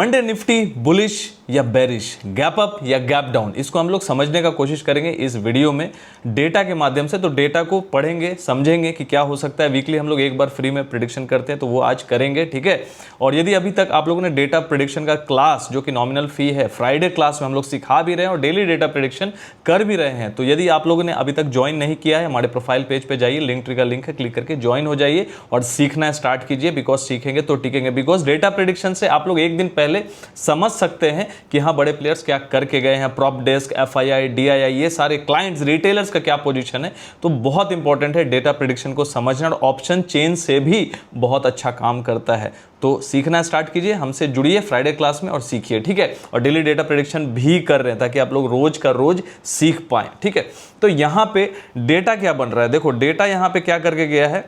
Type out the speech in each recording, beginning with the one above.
Monday Nifty bullish या bearish, gap up या gap down, इसको हम लोग समझने का कोशिश करेंगे इस वीडियो में डेटा के माध्यम से। तो डेटा को पढ़ेंगे, समझेंगे कि क्या हो सकता है। वीकली हम लोग एक बार फ्री में प्रेडिक्शन करते हैं, तो वो आज करेंगे, ठीक है। और यदि अभी तक आप लोगों ने डेटा प्रेडिक्शन का क्लास, जो कि नॉमिनल फी है, फ्राइडे क्लास में हम लोग सिखा भी रहे हैं और डेली डेटा प्रेडिक्शन कर भी रहे हैं, तो यदि आप लोगों ने अभी तक ज्वाइन नहीं किया है, हमारे प्रोफाइल पेज पे जाइए, लिंक ट्री का लिंक है, क्लिक करके ज्वाइन हो जाइए और सीखना स्टार्ट कीजिए। बिकॉज सीखेंगे तो टिकेंगे। बिकॉज डेटा प्रेडिक्शन से आप लोग एक दिन पहले समझ सकते हैं कि हाँ बड़े प्लेयर्स क्या करके गए हैं, प्रॉप डेस्क, एफआईआई, डीआईआई, ये सारे क्लाइंट्स, रिटेलर्स का क्या पोजीशन है। तो बहुत इंपॉर्टेंट है डेटा प्रेडिक्शन को समझना, और ऑप्शन चेन से भी बहुत अच्छा काम करता है। तो सीखना स्टार्ट कीजिए, हमसे जुड़िए फ्राइडे क्लास में और सीखिए, ठीक है। और डेली डेटा प्रेडिक्शन भी कर रहे हैं ताकि आप लोग रोज का रोज सीख पाएं, ठीक है। तो यहां पे डेटा क्या बन रहा है, देखो डेटा यहां पे क्या करके गया है,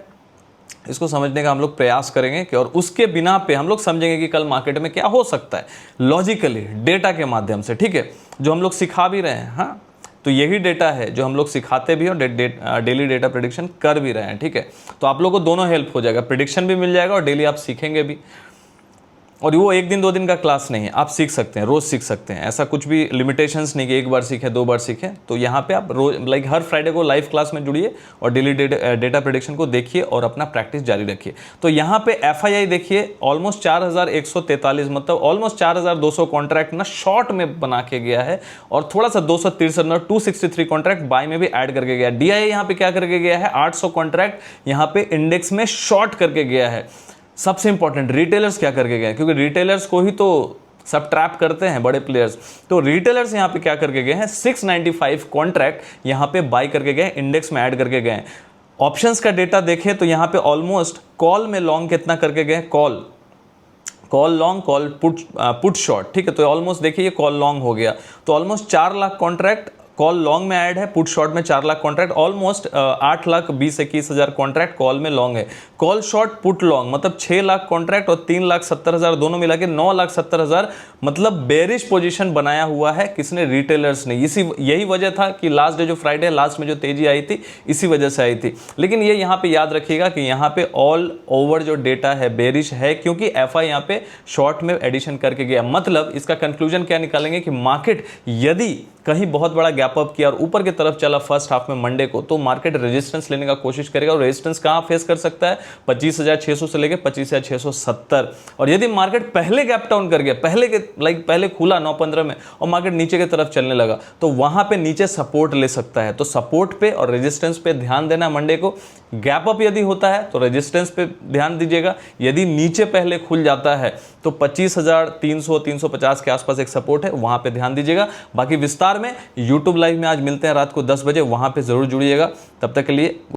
इसको समझने का हम लोग प्रयास करेंगे कि, और उसके बिना पे हम लोग समझेंगे कि कल मार्केट में क्या हो सकता है लॉजिकली डेटा के माध्यम से, ठीक है, जो हम लोग सिखा भी रहे हैं। हाँ, तो यही डेटा है जो हम लोग सिखाते भी और डेली डेटा प्रेडिक्शन कर भी रहे हैं, ठीक है। तो आप लोगों को दोनों हेल्प हो जाएगा, प्रेडिक्शन भी मिल जाएगा और डेली आप सीखेंगे भी। और वो एक दिन दो दिन का क्लास नहीं है, आप सीख सकते हैं, रोज सीख सकते हैं। ऐसा कुछ भी लिमिटेशंस नहीं कि एक बार सीखें, दो बार सीखें। तो यहाँ पे आप रोज लाइक हर फ्राइडे को लाइव क्लास में जुड़िए और डेली डेटा प्रेडिक्शन को देखिए और अपना प्रैक्टिस जारी रखिए। तो यहाँ पे एफआईआई देखिए, ऑलमोस्ट 4143, मतलब ऑलमोस्ट 4200 कॉन्ट्रैक्ट ना शॉर्ट में बना के गया है, और थोड़ा सा 263 कॉन्ट्रैक्ट बाय में भी ऐड करके गया है। डीआईआई यहाँ पे क्या करके गया है, 800 कॉन्ट्रैक्ट यहाँ पे इंडेक्स में शॉर्ट करके गया है। सबसे इंपॉर्टेंट, रिटेलर्स क्या करके गए, क्योंकि रिटेलर्स को ही तो सब ट्रैप करते हैं बड़े प्लेयर्स। तो रिटेलर्स यहाँ पे क्या करके गए हैं, 695 कॉन्ट्रैक्ट यहाँ पे बाय करके गए, इंडेक्स में ऐड करके गए। ऑप्शंस का डेटा देखें तो यहाँ पे ऑलमोस्ट कॉल में लॉन्ग कितना करके गए, call long, call put short, ठीक है। तो ऑलमोस्ट देखिए ये कॉल लॉन्ग हो गया, तो almost 4 lakh contract call long में ऐड है, पुट शॉर्ट में 4 lakh contract, almost 8,20,21,000 contract call में लॉन्ग है। कॉल शॉर्ट पुट लॉन्ग मतलब 6 लाख कॉन्ट्रैक्ट और 3,70,000 दोनों मिला के 9,70,000, मतलब बेरिश पोजीशन बनाया हुआ है किसने, रिटेलर्स ने। यही वजह था कि लास्ट डे जो फ्राइडे लास्ट में जो तेजी आई थी, इसी वजह से आई थी। लेकिन ये यहाँ पे याद रखिएगा कि यहाँ पे ऑल ओवर जो डेटा है बेरिश है, क्योंकि एफआई यहाँ पे शॉर्ट में एडिशन करके गया। मतलब इसका कंक्लूजन क्या निकालेंगे कि मार्केट यदि कहीं बहुत बड़ा गैप अप किया और ऊपर की तरफ चला फर्स्ट हाफ में मंडे को, तो मार्केट रेजिस्टेंस लेने का कोशिश करेगा। और रेजिस्टेंस कहां फेस कर सकता है, 25,600 से लेके 25,670। और यदि मार्केट पहले गैप डाउन कर गया, पहले खुला 9:15 में और मार्केट नीचे की तरफ चलने लगा, तो वहां पे नीचे सपोर्ट ले सकता है। तो सपोर्ट पे और रेजिस्टेंस पे ध्यान देना मंडे को। गैप अप यदि होता है तो रेजिस्टेंस पे ध्यान दीजिएगा। यदि नीचे पहले खुल जाता है तो 25,300-350 के आसपास एक सपोर्ट है, वहां पे ध्यान दीजिएगा। बाकी विस्तार में यूट्यूब लाइव में आज मिलते हैं रात को 10 बजे, वहां पे जरूर जुड़िएगा। तब तक के लिए